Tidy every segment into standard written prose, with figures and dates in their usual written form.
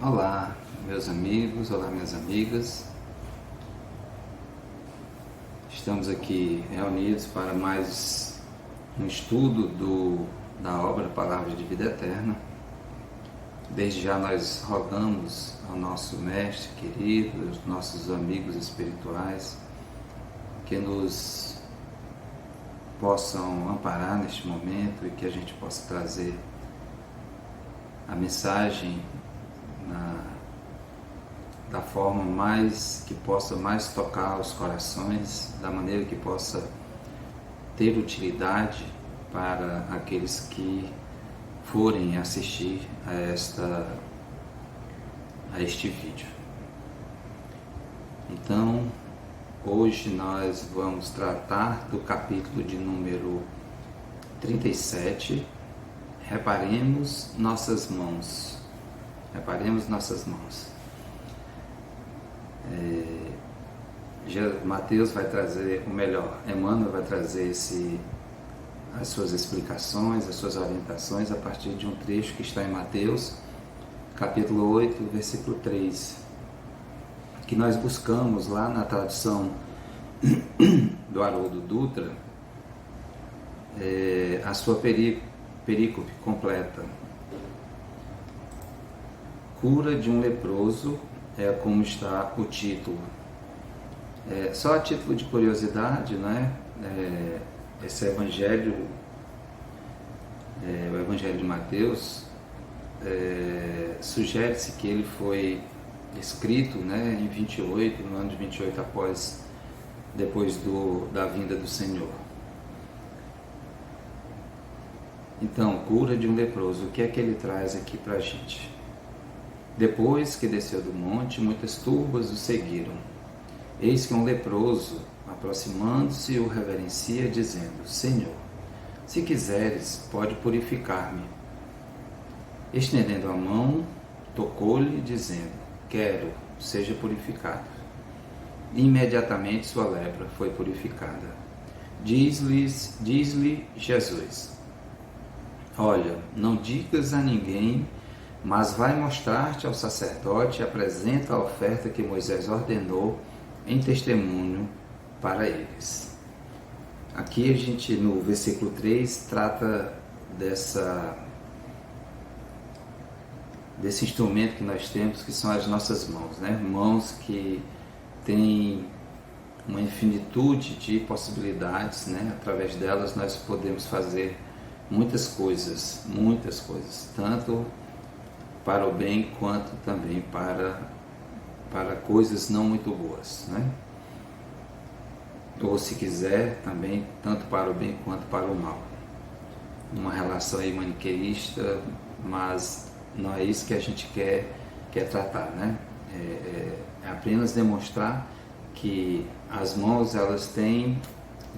Olá, meus amigos, olá, minhas amigas. Estamos aqui reunidos para mais um estudo da obra Palavras de Vida Eterna. Desde já nós rogamos ao nosso Mestre querido, aos nossos amigos espirituais, que nos possam amparar neste momento e que a gente possa trazer a mensagem da forma que possa mais tocar os corações, da maneira que possa ter utilidade para aqueles que forem assistir a este vídeo. Então, hoje nós vamos tratar do capítulo de número 37, Reparemos nossas mãos. Reparemos nossas mãos. Mateus vai trazer, ou melhor, Emmanuel vai trazer as suas explicações, as suas orientações a partir de um trecho que está em Mateus, capítulo 8, versículo 3, que nós buscamos lá na tradução do Haroldo Dutra, a sua perícope completa. Cura de um leproso, é como está o título. Só a título de curiosidade, né? Esse evangelho, o Evangelho de Mateus, sugere-se que ele foi escrito, né, em 28, no ano de 28 depois da vinda do Senhor. Então, cura de um leproso, o que é que ele traz aqui para a gente? Depois que desceu do monte, muitas turbas o seguiram. Eis que um leproso, aproximando-se, o reverencia, dizendo: Senhor, se quiseres, pode purificar-me. Estendendo a mão, tocou-lhe, dizendo: Quero, seja purificado. Imediatamente sua lepra foi purificada. Diz-lhe Jesus: Olha, não digas a ninguém, mas vai mostrar-te ao sacerdote e apresenta a oferta que Moisés ordenou em testemunho para eles. Aqui a gente, no versículo 3, trata desse instrumento que nós temos, que são as nossas mãos, né? Mãos que têm uma infinitude de possibilidades, né? Através delas nós podemos fazer muitas coisas, tanto para o bem quanto também para coisas não muito boas, né? Ou, se quiser, também tanto para o bem quanto para o mal. Uma relação aí maniqueísta, mas não é isso que a gente quer tratar, né? É apenas demonstrar que as mãos, elas têm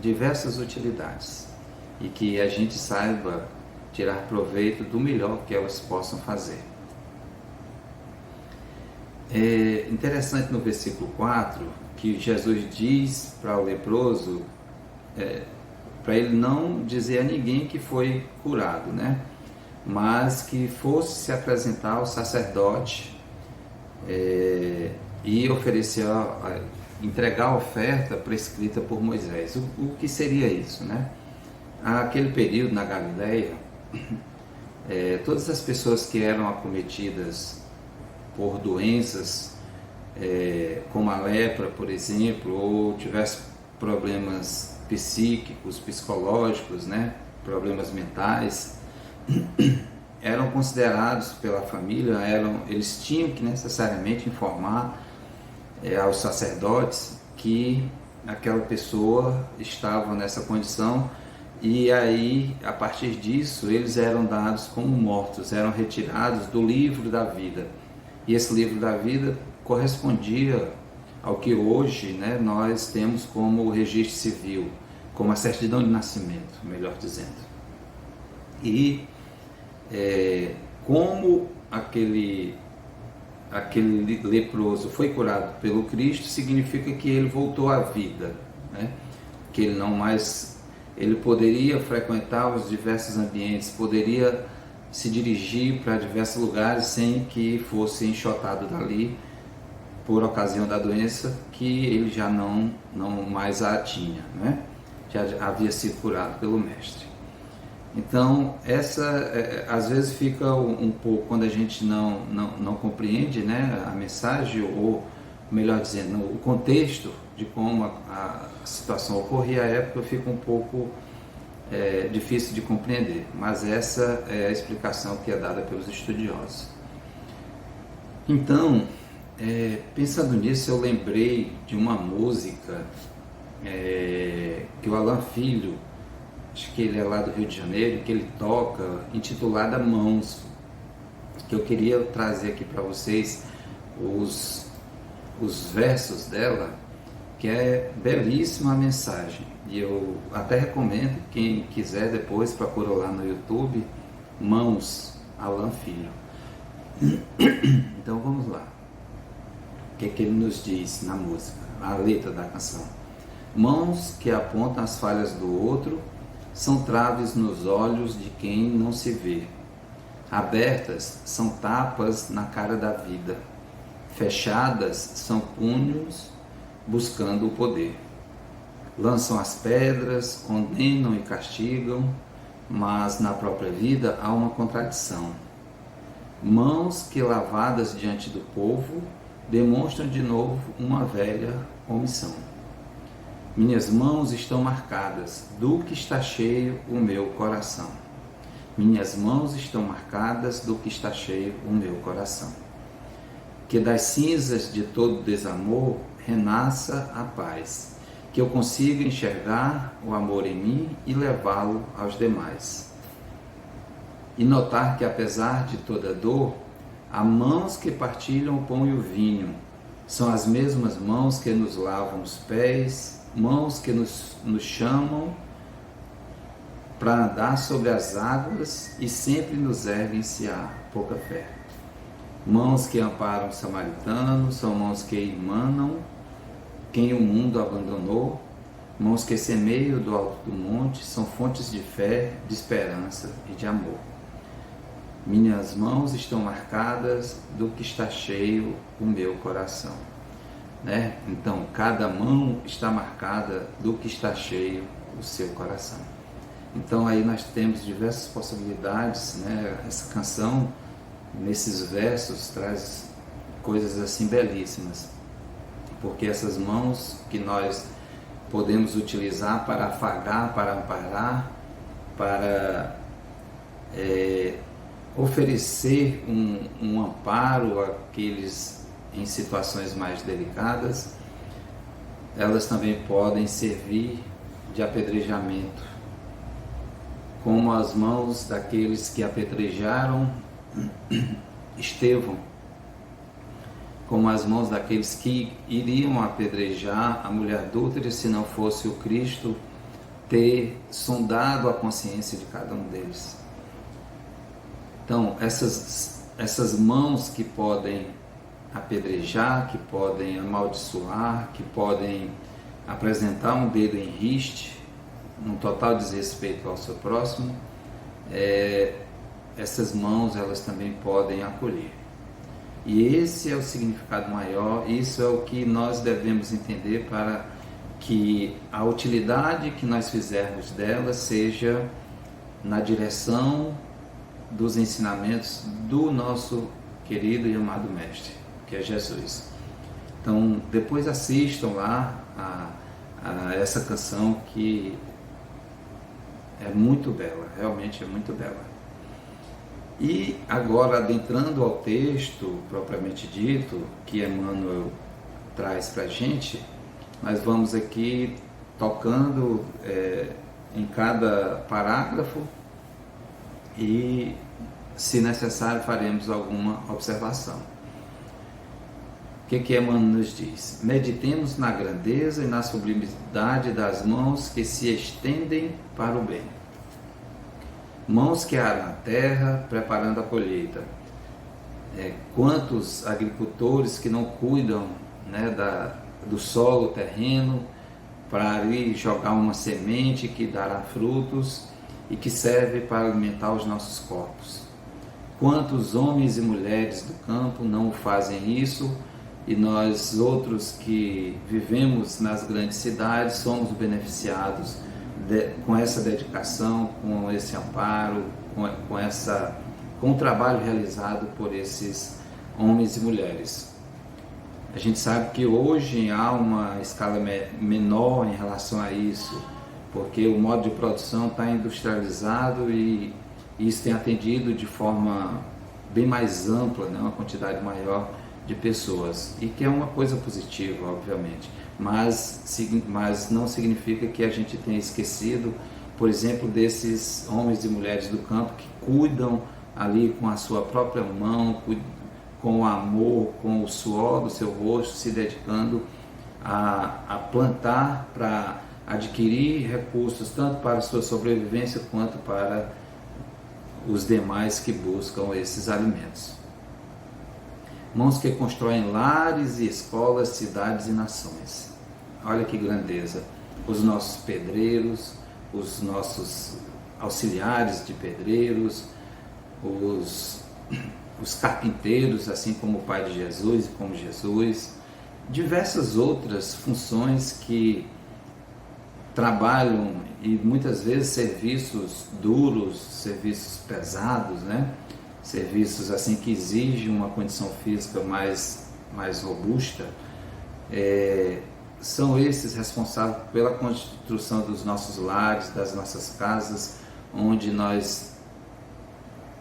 diversas utilidades e que a gente saiba tirar proveito do melhor que elas possam fazer. É interessante no versículo 4 que Jesus diz para o leproso, para ele não dizer a ninguém que foi curado, né? Mas que fosse se apresentar ao sacerdote e oferecer, entregar a oferta prescrita por Moisés. O que seria isso, né? Aquele período na Galileia, todas as pessoas que eram acometidas por doenças, como a lepra, por exemplo, ou tivesse problemas psíquicos, psicológicos, né, problemas mentais, eram considerados pela família, eles tinham que necessariamente informar aos sacerdotes que aquela pessoa estava nessa condição, e aí, a partir disso, eles eram dados como mortos, eram retirados do livro da vida. E esse livro da vida correspondia ao que hoje, né, nós temos como o registro civil, como a certidão de nascimento, melhor dizendo. E como aquele leproso foi curado pelo Cristo, significa que ele voltou à vida, né? Que ele poderia frequentar os diversos ambientes, poderia se dirigir para diversos lugares sem que fosse enxotado dali por ocasião da doença que ele já não mais a tinha, né? Já havia sido curado pelo mestre. Então, às vezes fica um pouco, quando a gente não compreende, né, a mensagem, ou melhor dizendo, o contexto de como a situação ocorria à época, fica um pouco difícil de compreender, mas essa é a explicação que é dada pelos estudiosos. Então, pensando nisso, eu lembrei de uma música que o Alan Filho, acho que ele é lá do Rio de Janeiro, que ele toca, intitulada Mãos, que eu queria trazer aqui para vocês os versos dela, que é belíssima a mensagem. E eu até recomendo, quem quiser depois procura lá no YouTube, Mãos, Alan Filho. Então vamos lá. O que é que ele nos diz na música, a letra da canção? Mãos que apontam as falhas do outro são traves nos olhos de quem não se vê. Abertas são tapas na cara da vida. Fechadas são punhos buscando o poder. Lançam as pedras, condenam e castigam, mas na própria vida há uma contradição. Mãos que lavadas diante do povo demonstram de novo uma velha omissão. Minhas mãos estão marcadas, do que está cheio o meu coração. Minhas mãos estão marcadas, do que está cheio o meu coração. Que das cinzas de todo desamor renasça a paz, que eu consiga enxergar o amor em mim e levá-lo aos demais. E notar que apesar de toda dor, há mãos que partilham o pão e o vinho, são as mesmas mãos que nos lavam os pés, mãos que nos chamam para andar sobre as águas e sempre nos erguem se há pouca fé. Mãos que amparam o samaritano, são mãos que emanam quem o mundo abandonou, mãos que semeiam do alto do monte, são fontes de fé, de esperança e de amor. Minhas mãos estão marcadas do que está cheio o meu coração. Né? Então, cada mão está marcada do que está cheio o seu coração. Então, aí nós temos diversas possibilidades, né? Essa canção, nesses versos, traz coisas assim belíssimas, porque essas mãos que nós podemos utilizar para afagar, para amparar, para oferecer um amparo àqueles em situações mais delicadas, elas também podem servir de apedrejamento, como as mãos daqueles que apedrejaram Estevão, como as mãos daqueles que iriam apedrejar a mulher adúltera se não fosse o Cristo ter sondado a consciência de cada um deles. Então, essas mãos que podem apedrejar, que podem amaldiçoar, que podem apresentar um dedo em riste, num total desrespeito ao seu próximo, essas mãos elas também podem acolher. E esse é o significado maior, isso é o que nós devemos entender para que a utilidade que nós fizermos dela seja na direção dos ensinamentos do nosso querido e amado Mestre, que é Jesus. Então, depois assistam lá a essa canção que é muito bela, realmente é muito bela. E agora, adentrando ao texto propriamente dito, que Emmanuel traz para a gente, nós vamos aqui tocando em cada parágrafo e, se necessário, faremos alguma observação. O que Emmanuel nos diz? Meditemos na grandeza e na sublimidade das mãos que se estendem para o bem. Mãos que aram a terra, preparando a colheita. Quantos agricultores que não cuidam, né, do solo terreno para ali jogar uma semente que dará frutos e que serve para alimentar os nossos corpos. Quantos homens e mulheres do campo não fazem isso, e nós outros que vivemos nas grandes cidades somos beneficiados com essa dedicação, com esse amparo, com o trabalho realizado por esses homens e mulheres. A gente sabe que hoje há uma escala menor em relação a isso, porque o modo de produção está industrializado e isso tem atendido de forma bem mais ampla, né, uma quantidade maior de pessoas, e que é uma coisa positiva, obviamente, mas não significa que a gente tenha esquecido, por exemplo, desses homens e mulheres do campo que cuidam ali com a sua própria mão, com o amor, com o suor do seu rosto, se dedicando a plantar para adquirir recursos tanto para a sua sobrevivência quanto para os demais que buscam esses alimentos. Mãos que constroem lares e escolas, cidades e nações. Olha que grandeza! Os nossos pedreiros, os nossos auxiliares de pedreiros, os carpinteiros, assim como o Pai de Jesus e como Jesus, diversas outras funções que trabalham, e muitas vezes serviços duros, serviços pesados, né? Serviços assim que exigem uma condição física mais robusta, são esses responsáveis pela construção dos nossos lares, das nossas casas, onde nós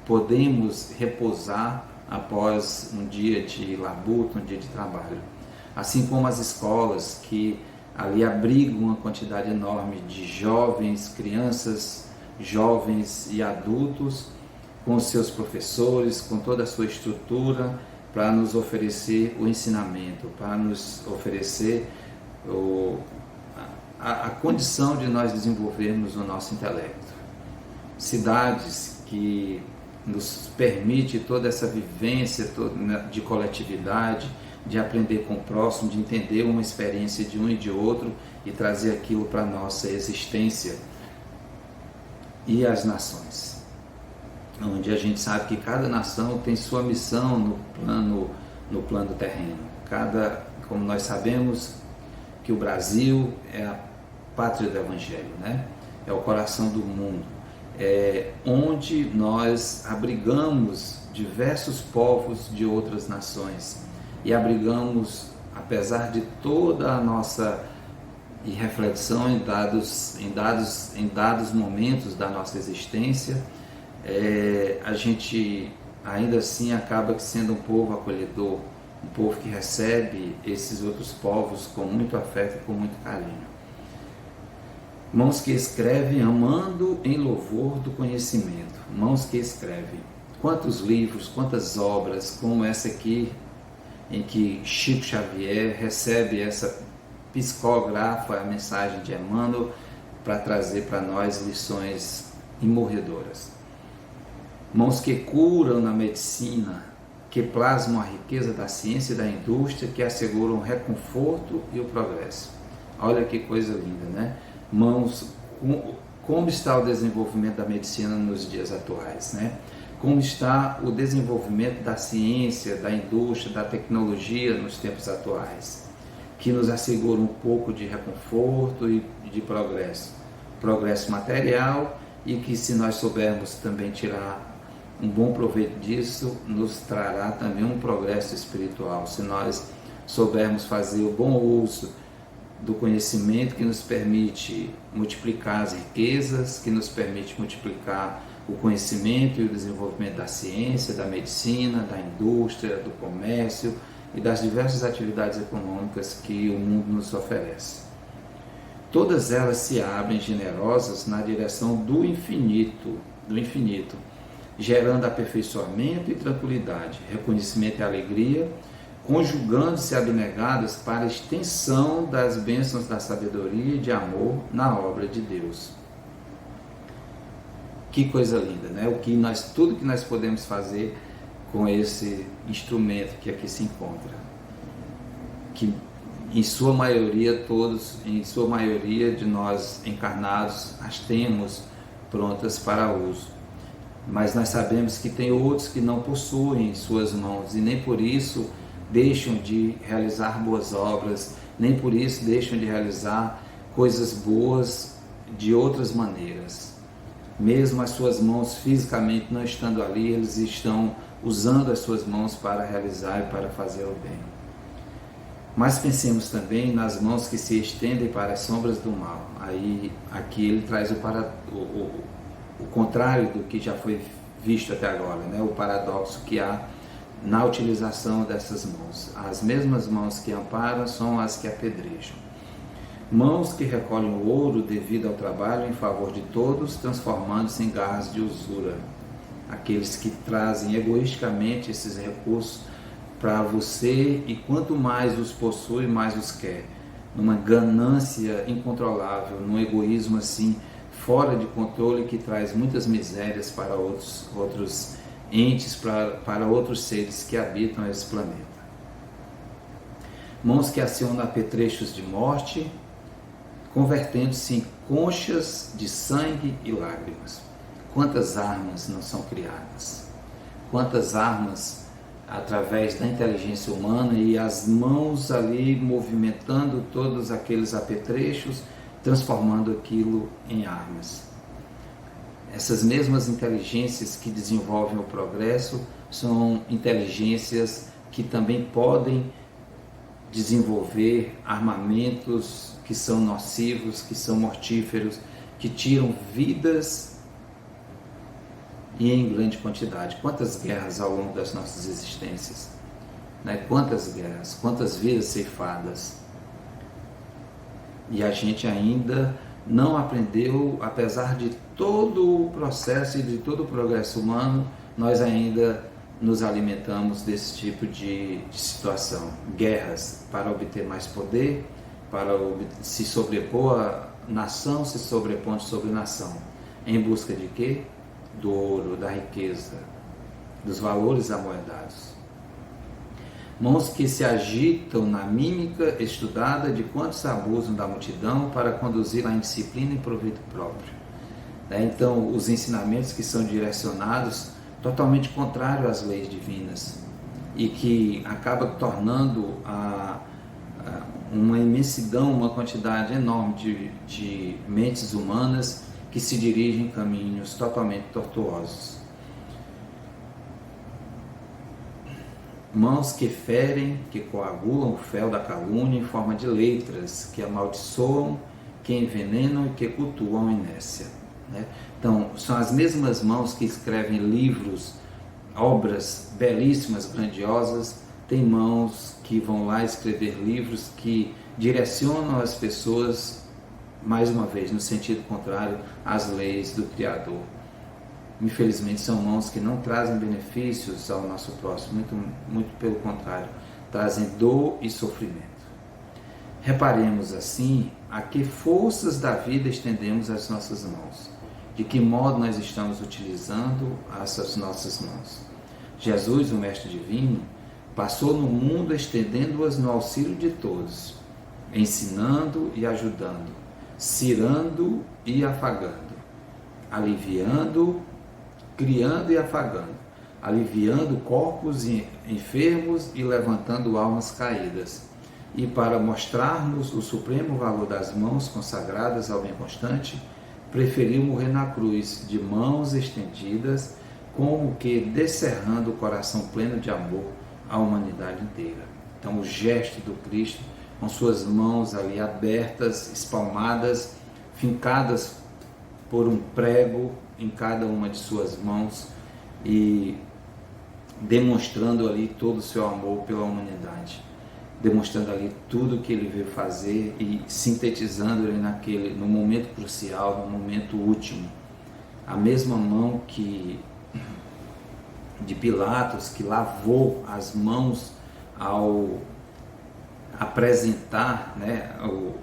podemos repousar após um dia de labuta, um dia de trabalho. Assim como as escolas, que ali abrigam uma quantidade enorme de jovens, crianças, jovens e adultos, com os seus professores, com toda a sua estrutura, para nos oferecer o ensinamento, para nos oferecer a condição de nós desenvolvermos o nosso intelecto. Cidades que nos permite toda essa vivência de coletividade, de aprender com o próximo, de entender uma experiência de um e de outro e trazer aquilo para a nossa existência. E as nações, onde a gente sabe que cada nação tem sua missão no plano terreno. Como nós sabemos que o Brasil é a pátria do Evangelho, né? É o coração do mundo, onde nós abrigamos diversos povos de outras nações e abrigamos, apesar de toda a nossa reflexão em dados momentos da nossa existência, a gente ainda assim acaba sendo um povo acolhedor, um povo que recebe esses outros povos com muito afeto e com muito carinho. Mãos que escrevem amando em louvor do conhecimento. Mãos que escrevem. Quantos livros, quantas obras, como essa aqui, em que Chico Xavier recebe psicografa a mensagem de Emmanuel para trazer para nós lições imorredoras. Mãos que curam na medicina, que plasmam a riqueza da ciência e da indústria, que asseguram o reconforto e o progresso. Olha que coisa linda, né? Mãos, como está o desenvolvimento da medicina nos dias atuais, né? Como está o desenvolvimento da ciência, da indústria, da tecnologia nos tempos atuais, que nos assegura um pouco de reconforto e de progresso material, e que, se nós soubermos também tirar um bom proveito disso, nos trará também um progresso espiritual, se nós soubermos fazer o bom uso do conhecimento, que nos permite multiplicar as riquezas, que nos permite multiplicar o conhecimento e o desenvolvimento da ciência, da medicina, da indústria, do comércio e das diversas atividades econômicas que o mundo nos oferece. Todas elas se abrem generosas na direção do infinito, gerando aperfeiçoamento e tranquilidade, reconhecimento e alegria, conjugando-se abnegadas para a extensão das bênçãos da sabedoria e de amor na obra de Deus. Que coisa linda, né? Tudo que nós podemos fazer com esse instrumento que aqui se encontra, que em sua maioria de nós encarnados as temos prontas para uso. Mas nós sabemos que tem outros que não possuem suas mãos e nem por isso deixam de realizar boas obras, nem por isso deixam de realizar coisas boas de outras maneiras. Mesmo as suas mãos fisicamente não estando ali, eles estão usando as suas mãos para realizar e para fazer o bem. Mas pensemos também nas mãos que se estendem para as sombras do mal. Aqui ele traz o contrário do que já foi visto até agora, né? O paradoxo que há na utilização dessas mãos. As mesmas mãos que amparam são as que apedrejam. Mãos que recolhem o ouro devido ao trabalho em favor de todos, transformando-se em garras de usura. Aqueles que trazem egoisticamente esses recursos para você e quanto mais os possui, mais os quer. Numa ganância incontrolável, num egoísmo assim, fora de controle que traz muitas misérias para outros entes, para outros seres que habitam esse planeta. Mãos que acionam apetrechos de morte, convertendo-se em conchas de sangue e lágrimas. Quantas armas não são criadas? Quantas armas através da inteligência humana e as mãos ali movimentando todos aqueles apetrechos, transformando aquilo em armas. Essas mesmas inteligências que desenvolvem o progresso são inteligências que também podem desenvolver armamentos que são nocivos, que são mortíferos, que tiram vidas e em grande quantidade. Quantas guerras ao longo das nossas existências, né? Quantas guerras, quantas vidas ceifadas. E a gente ainda não aprendeu, apesar de todo o processo e de todo o progresso humano, nós ainda nos alimentamos desse tipo de situação. Guerras para obter mais poder, para se sobrepor a nação, se sobrepondo sobre nação. Em busca de quê? Do ouro, da riqueza, dos valores amoedados. Mãos que se agitam na mímica estudada de quantos abusam da multidão para conduzir a indisciplina e proveito próprio. Então, os ensinamentos que são direcionados totalmente contrário às leis divinas e que acaba tornando uma imensidão, uma quantidade enorme de mentes humanas que se dirigem em caminhos totalmente tortuosos. Mãos que ferem, que coagulam o fel da calúnia em forma de letras, que amaldiçoam, que envenenam e que cultuam a inércia. Né? Então, são as mesmas mãos que escrevem livros, obras belíssimas, grandiosas, tem mãos que vão lá escrever livros que direcionam as pessoas, mais uma vez, no sentido contrário às leis do Criador. Infelizmente, são mãos que não trazem benefícios ao nosso próximo, muito pelo contrário, trazem dor e sofrimento. Reparemos assim a que forças da vida estendemos as nossas mãos, de que modo nós estamos utilizando essas nossas mãos. Jesus, o Mestre Divino, passou no mundo estendendo-as no auxílio de todos, ensinando e ajudando, cirando e afagando, aliviando, criando e afagando, aliviando corpos enfermos e levantando almas caídas. E para mostrarmos o supremo valor das mãos consagradas ao bem constante, preferiu morrer na cruz, de mãos estendidas, como que descerrando o coração pleno de amor à humanidade inteira. Então, o gesto do Cristo, com suas mãos ali abertas, espalmadas, fincadas por um prego em cada uma de suas mãos e demonstrando ali todo o seu amor pela humanidade, demonstrando ali tudo o que ele veio fazer e sintetizando ele no momento crucial, no momento último. A mesma mão de Pilatos, que lavou as mãos ao apresentar, né,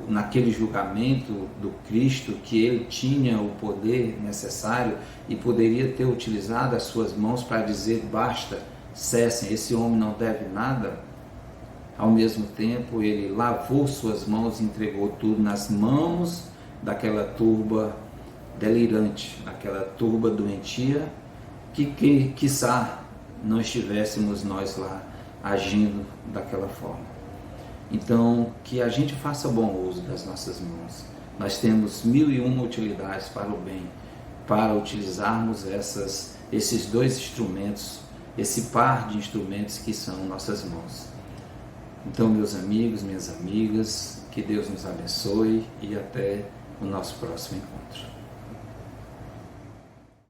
naquele julgamento do Cristo, que ele tinha o poder necessário e poderia ter utilizado as suas mãos para dizer: basta, cessem, esse homem não deve nada. Ao mesmo tempo, ele lavou suas mãos e entregou tudo nas mãos daquela turba delirante, daquela turba doentia, quiçá não estivéssemos nós lá agindo daquela forma. Então, que a gente faça bom uso das nossas mãos. Nós temos 1001 utilidades para o bem, para utilizarmos esses dois instrumentos, esse par de instrumentos que são nossas mãos. Então, meus amigos, minhas amigas, que Deus nos abençoe e até o nosso próximo encontro.